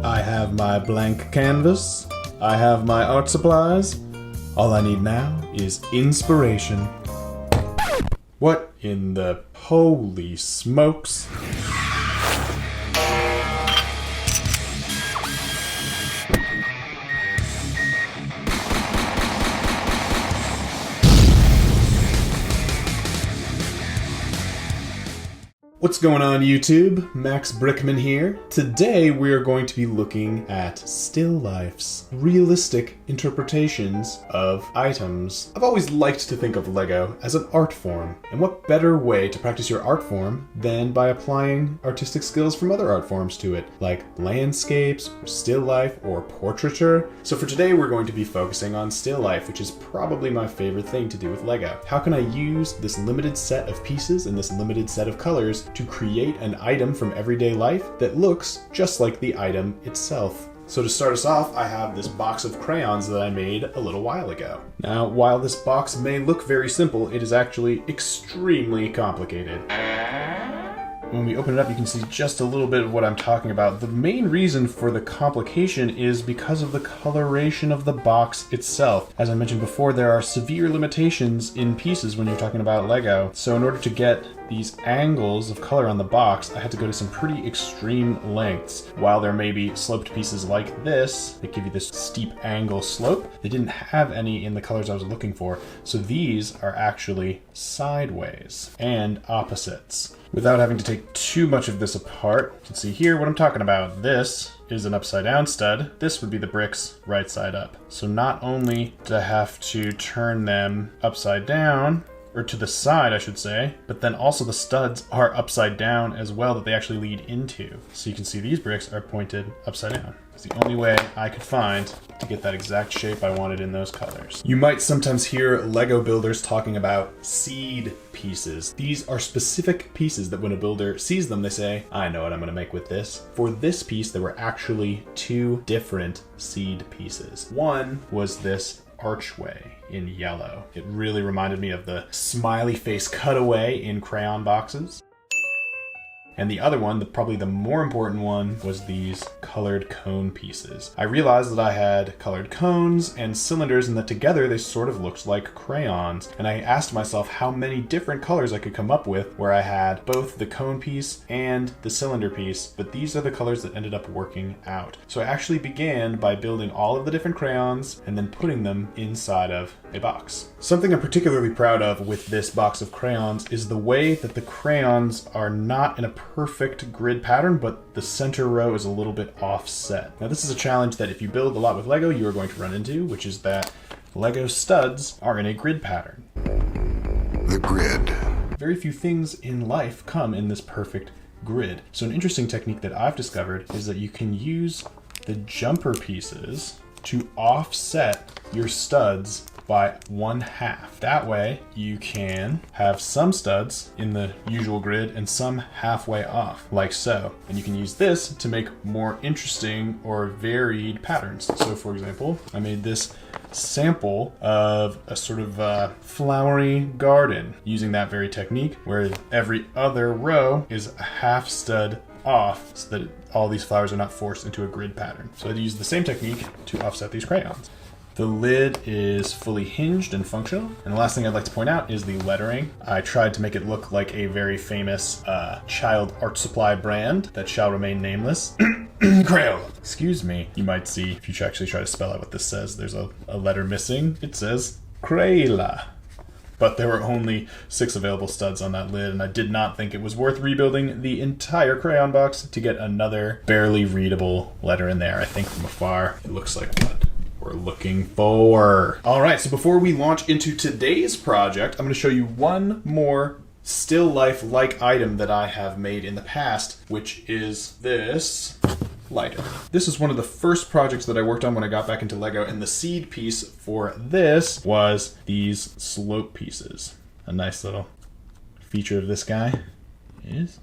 I have my blank canvas. I have my art supplies. All I need now is inspiration. What in the holy smokes? What's going on YouTube? Max Brickman here. Today we are going to be looking at still lifes, realistic interpretations of items. I've always liked to think of Lego as an art form, and what better way to practice your art form than by applying artistic skills from other art forms to it, like landscapes, or still life, or portraiture. So for today we're going to be focusing on still life, which is probably my favorite thing to do with Lego. How can I use this limited set of pieces and this limited set of colors to create an item from everyday life that looks just like the item itself? So to start us off, I have this box of crayons that I made a little while ago. Now, while this box may look very simple, it is actually extremely complicated. When we open it up, you can see just a little bit of what I'm talking about. The main reason for the complication is because of the coloration of the box itself. As I mentioned before, there are severe limitations in pieces when you're talking about Lego. So in order to get these angles of color on the box, I had to go to some pretty extreme lengths. While there may be sloped pieces like this that give you this steep angle slope, they didn't have any in the colors I was looking for. So these are actually sideways and opposites. Without having to take too much of this apart, you can see here what I'm talking about. This is an upside down stud. This would be the bricks right side up. So not only do I have to turn them upside down, or to the side I should say, but then also the studs are upside down as well that they actually lead into. So you can see these bricks are pointed upside down. It's the only way I could find to get that exact shape I wanted in those colors. You might sometimes hear Lego builders talking about seed pieces. These are specific pieces that when a builder sees them, they say, I know what I'm gonna make with this. For this piece, there were actually two different seed pieces. One was this archway in yellow. It really reminded me of the smiley face cutaway in crayon boxes. And the other one, probably the more important one, was these colored cone pieces. I realized that I had colored cones and cylinders and that together they sort of looked like crayons. And I asked myself how many different colors I could come up with where I had both the cone piece and the cylinder piece, but these are the colors that ended up working out. So I actually began by building all of the different crayons and then putting them inside of a box. Something I'm particularly proud of with this box of crayons is the way that the crayons are not in a perfect grid pattern, but the center row is a little bit offset. Now this is a challenge that if you build a lot with Lego, you are going to run into, which is that Lego studs are in a grid pattern. The grid. Very few things in life come in this perfect grid. So an interesting technique that I've discovered is that you can use the jumper pieces to offset your studs by 1/2. That way you can have some studs in the usual grid and some halfway off, like so. And you can use this to make more interesting or varied patterns. So for example, I made this sample of a sort of flowery garden using that very technique where every other row is a half stud off so that all these flowers are not forced into a grid pattern. So I use the same technique to offset these crayons. The lid is fully hinged and functional. And the last thing I'd like to point out is the lettering. I tried to make it look like a very famous child art supply brand that shall remain nameless. Crayla. Excuse me. You might see, if you actually try to spell out what this says, there's a letter missing. It says Crayla. But there were only 6 available studs on that lid, and I did not think it was worth rebuilding the entire crayon box to get another barely readable letter in there. I think from afar, it looks like what we're looking for. All right, so before we launch into today's project, I'm going to show you one more still life-like item that I have made in the past, which is this lighter. This is one of the first projects that I worked on when I got back into Lego, and the seed piece for this was these slope pieces. A nice little feature of this guy is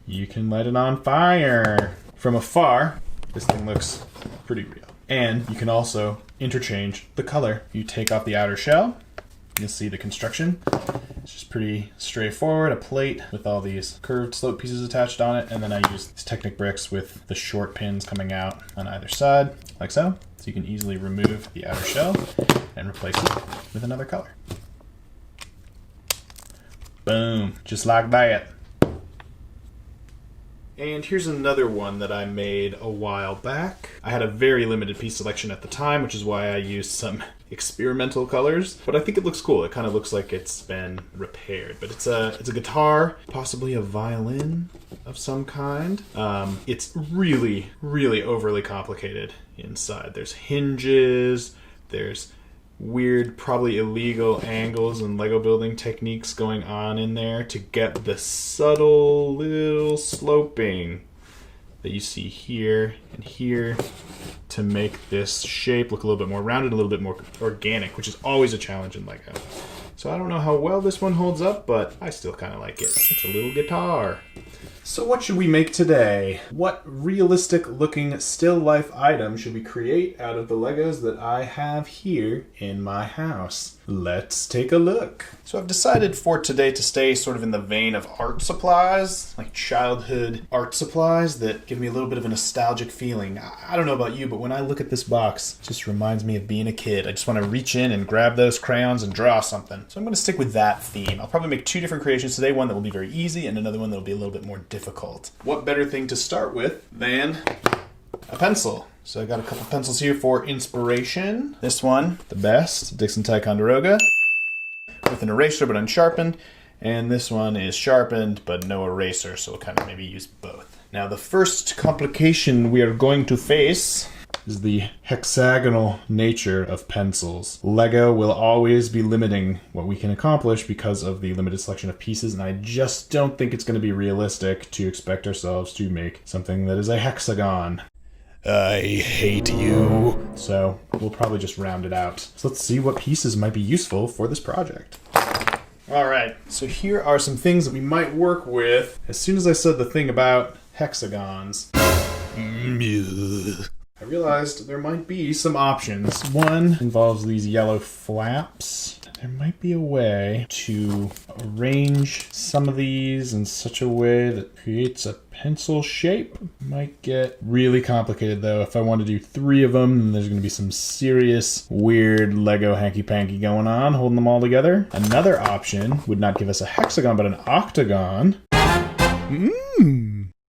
you can light it on fire. From afar, this thing looks pretty real. And you can also interchange the color. You take off the outer shell, you'll see the construction. It's just pretty straightforward. A plate with all these curved slope pieces attached on it, and then I use these Technic bricks with the short pins coming out on either side, like so. So you can easily remove the outer shell and replace it with another color. Boom, just like that. And here's another one that I made a while back. I had a very limited piece selection at the time, which is why I used some experimental colors, but I think it looks cool. It kind of looks like it's been repaired, but it's a guitar, possibly a violin of some kind. It's really, really overly complicated inside. There's hinges, there's weird, probably illegal angles and Lego building techniques going on in there to get the subtle little sloping that you see here and here to make this shape look a little bit more rounded, a little bit more organic, which is always a challenge in Lego. So I don't know how well this one holds up, but I still kind of like it. It's a little guitar. So what should we make today? What realistic looking still life item should we create out of the Legos that I have here in my house? Let's take a look. So I've decided for today to stay sort of in the vein of art supplies, like childhood art supplies that give me a little bit of a nostalgic feeling. I don't know about you, but when I look at this box, it just reminds me of being a kid. I just want to reach in and grab those crayons and draw something. So I'm going to stick with that theme. I'll probably make two different creations today, one that will be very easy and another one that will be a little bit more difficult. What better thing to start with than a pencil? So I got a couple pencils here for inspiration. This one, the best, Dixon Ticonderoga, with an eraser but unsharpened. And this one is sharpened but no eraser, so we'll kind of maybe use both. Now the first complication we are going to face is the hexagonal nature of pencils. Lego will always be limiting what we can accomplish because of the limited selection of pieces, and I just don't think it's going to be realistic to expect ourselves to make something that is a hexagon. I hate you. So we'll probably just round it out. So let's see what pieces might be useful for this project. All right, so here are some things that we might work with. As soon as I said the thing about hexagons, I realized there might be some options. One involves these yellow flaps. There might be a way to arrange some of these in such a way that creates a pencil shape. Might get really complicated though. If I want to do three of them, then there's going to be some serious weird Lego hanky-panky going on, holding them all together. Another option would not give us a hexagon, but an octagon.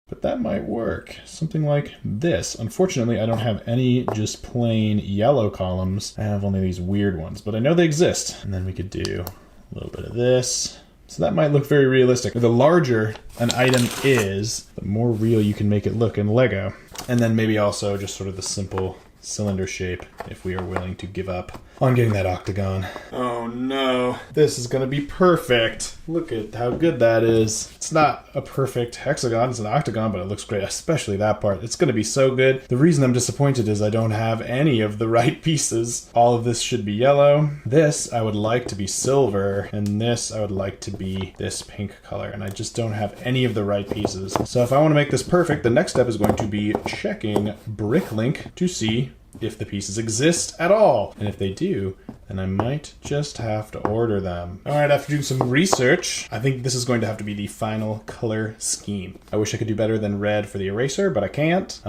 But that might work. Something like this. Unfortunately, I don't have any just plain yellow columns. I have only these weird ones, but I know they exist. And then we could do a little bit of this. So that might look very realistic. The larger an item is, the more real you can make it look in Lego. And then maybe also just sort of the simple cylinder shape if we are willing to give up on getting that octagon. Oh no, this is gonna be perfect. Look at how good that is. It's not a perfect hexagon, it's an octagon, but it looks great, especially that part. It's gonna be so good. The reason I'm disappointed is I don't have any of the right pieces. All of this should be yellow. This I would like to be silver, and this I would like to be this pink color, and I just don't have any of the right pieces. So if I want to make this perfect, the next step is going to be checking Bricklink to see if the pieces exist at all. And if they do, then I might just have to order them. All right, after doing some research, I think this is going to have to be the final color scheme. I wish I could do better than red for the eraser, but I can't.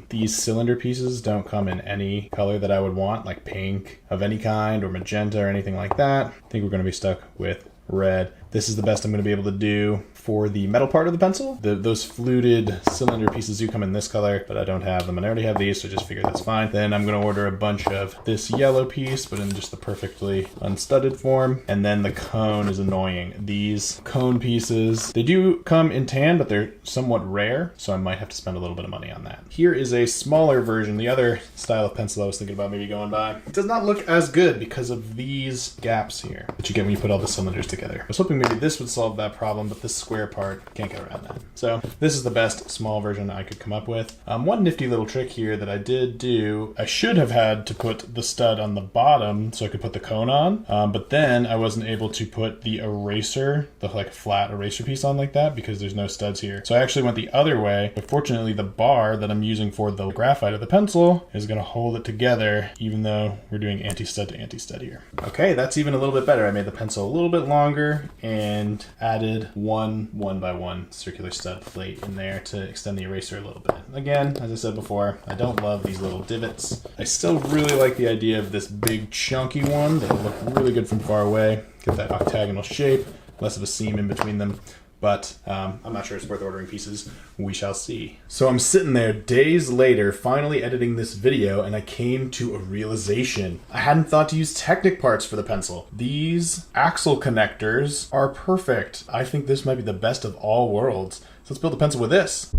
These cylinder pieces don't come in any color that I would want, like pink of any kind or magenta or anything like that. I think we're going to be stuck with red. This is the best I'm going to be able to do for the metal part of the pencil. Those fluted cylinder pieces do come in this color, but I don't have them, and I already have these, so just figured that's fine. Then I'm going to order a bunch of this yellow piece, but in just the perfectly unstudded form. And then the cone is annoying. These cone pieces, they do come in tan, but they're somewhat rare, so I might have to spend a little bit of money on that. Here is a smaller version, the other style of pencil I was thinking about maybe going by. It does not look as good because of these gaps here that you get when you put all the cylinders together. I was hoping maybe this would solve that problem, but this square part. Can't get around that. So this is the best small version I could come up with. One nifty little trick here that I did do, I should have had to put the stud on the bottom so I could put the cone on, but then I wasn't able to put the eraser, the like flat eraser piece on like that because there's no studs here. So I actually went the other way, but fortunately the bar that I'm using for the graphite of the pencil is gonna hold it together even though we're doing anti-stud to anti-stud here. Okay, that's even a little bit better. I made the pencil a little bit longer and added one 1x1 circular stud plate in there to extend the eraser a little bit. Again, as I said before, I don't love these little divots. I still really like the idea of this big chunky one that will look really good from far away. Get that octagonal shape, less of a seam in between them. But I'm not sure it's worth ordering pieces. We shall see. So I'm sitting there days later, finally editing this video, and I came to a realization. I hadn't thought to use Technic parts for the pencil. These axle connectors are perfect. I think this might be the best of all worlds. So let's build a pencil with this.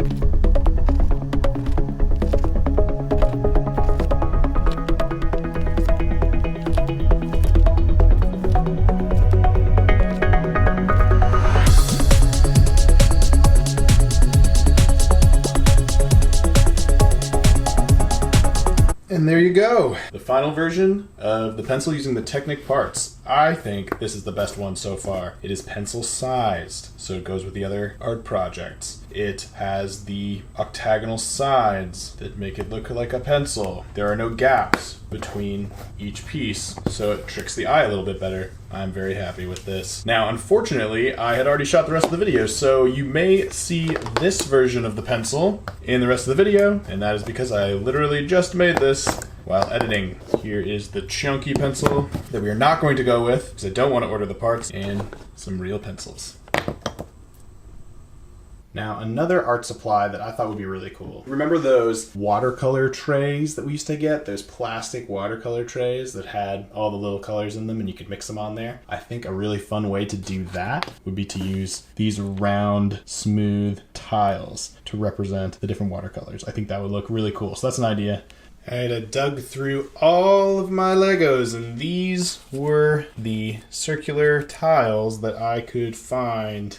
And there you go. The final version of the pencil using the Technic parts. I think this is the best one so far. It is pencil sized, so it goes with the other art projects. It has the octagonal sides that make it look like a pencil. There are no gaps between each piece, so it tricks the eye a little bit better. I'm very happy with this. Now, unfortunately, I had already shot the rest of the video, so you may see this version of the pencil in the rest of the video, and that is because I literally just made this while editing. Here is the chunky pencil that we are not going to go with, because I don't want to order the parts, and some real pencils. Now, another art supply that I thought would be really cool. Remember those watercolor trays that we used to get? Those plastic watercolor trays that had all the little colors in them and you could mix them on there? I think a really fun way to do that would be to use these round, smooth tiles to represent the different watercolors. I think that would look really cool. So that's an idea. I had dug through all of my Legos, and these were the circular tiles that I could find.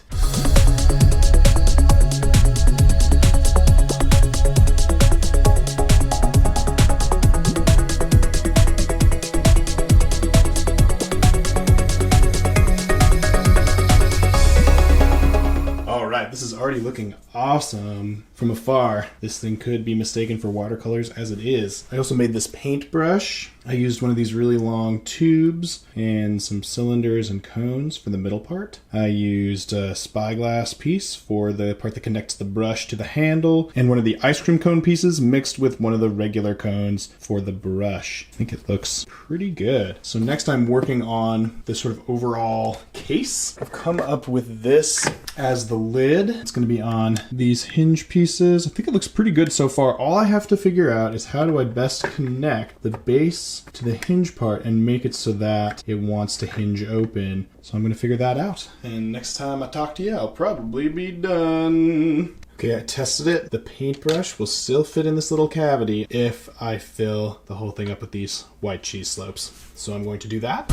This is already looking awesome from afar. This thing could be mistaken for watercolors as it is. I also made this paintbrush. I used one of these really long tubes and some cylinders and cones for the middle part. I used a spyglass piece for the part that connects the brush to the handle, and one of the ice cream cone pieces mixed with one of the regular cones for the brush. I think it looks pretty good. So next I'm working on this sort of overall case. I've come up with this as the lid. It's going to be on these hinge pieces. I think it looks pretty good so far. All I have to figure out is how do I best connect the base to the hinge part and make it so that it wants to hinge open. So I'm going to figure that out. And next time I talk to you, I'll probably be done. Okay, I tested it. The paintbrush will still fit in this little cavity if I fill the whole thing up with these white cheese slopes. So I'm going to do that.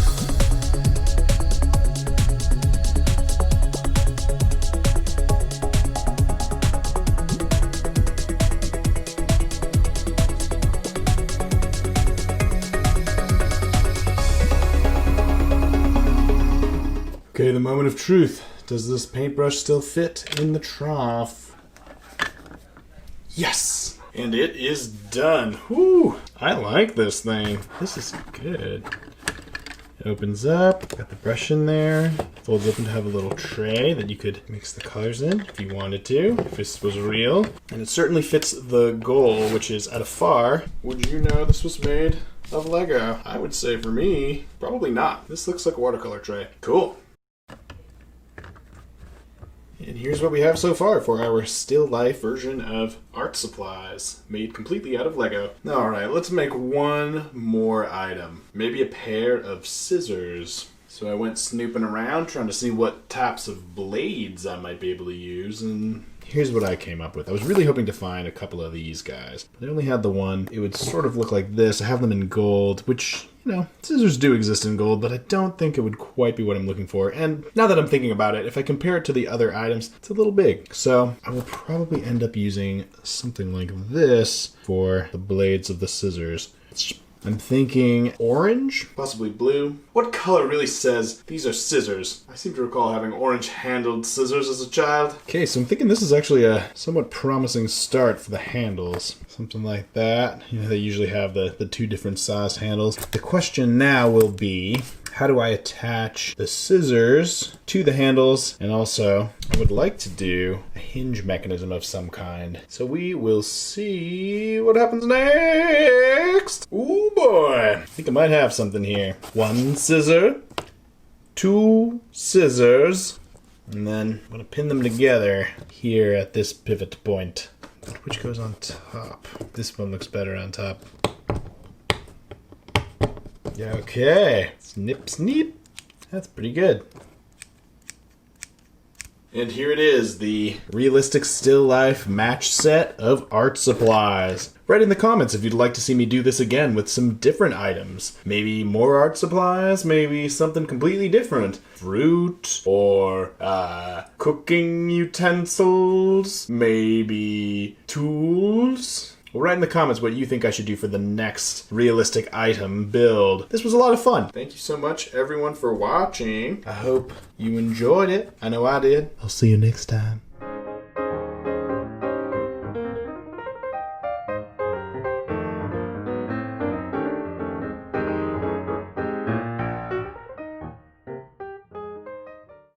Okay, the moment of truth. Does this paintbrush still fit in the trough? Yes! And it is done. Whew! I like this thing. This is good. It opens up, got the brush in there. Folds open to have a little tray that you could mix the colors in if you wanted to, if this was real. And it certainly fits the goal, which is at afar. Would you know this was made of Lego? I would say for me, probably not. This looks like a watercolor tray. Cool. And here's what we have so far for our still life version of art supplies, made completely out of Lego. Alright, let's make one more item. Maybe a pair of scissors. So I went snooping around trying to see what types of blades I might be able to use, and here's what I came up with. I was really hoping to find a couple of these guys, but I only had the one. It would sort of look like this. I have them in gold, which, you know, scissors do exist in gold, but I don't think it would quite be what I'm looking for. And now that I'm thinking about it, if I compare it to the other items, it's a little big. So I will probably end up using something like this for the blades of the scissors. I'm thinking orange, possibly blue. What color really says these are scissors? I seem to recall having orange-handled scissors as a child. Okay, so I'm thinking this is actually a somewhat promising start for the handles. Something like that. You know, they usually have the two different sized handles. The question now will be, how do I attach the scissors to the handles? And also, I would like to do a hinge mechanism of some kind. So we will see what happens next. Ooh boy, I think I might have something here. One scissor, two scissors, and then I'm gonna pin them together here at this pivot point. Which goes on top? This one looks better on top. Yeah, okay. Snip, snip. That's pretty good. And here it is, the realistic still life match set of art supplies. Write in the comments if you'd like to see me do this again with some different items. Maybe more art supplies, maybe something completely different. Fruit, or cooking utensils, maybe tools. Well, write in the comments what you think I should do for the next realistic item build. This was a lot of fun. Thank you so much, everyone, for watching. I hope you enjoyed it. I know I did. I'll see you next time.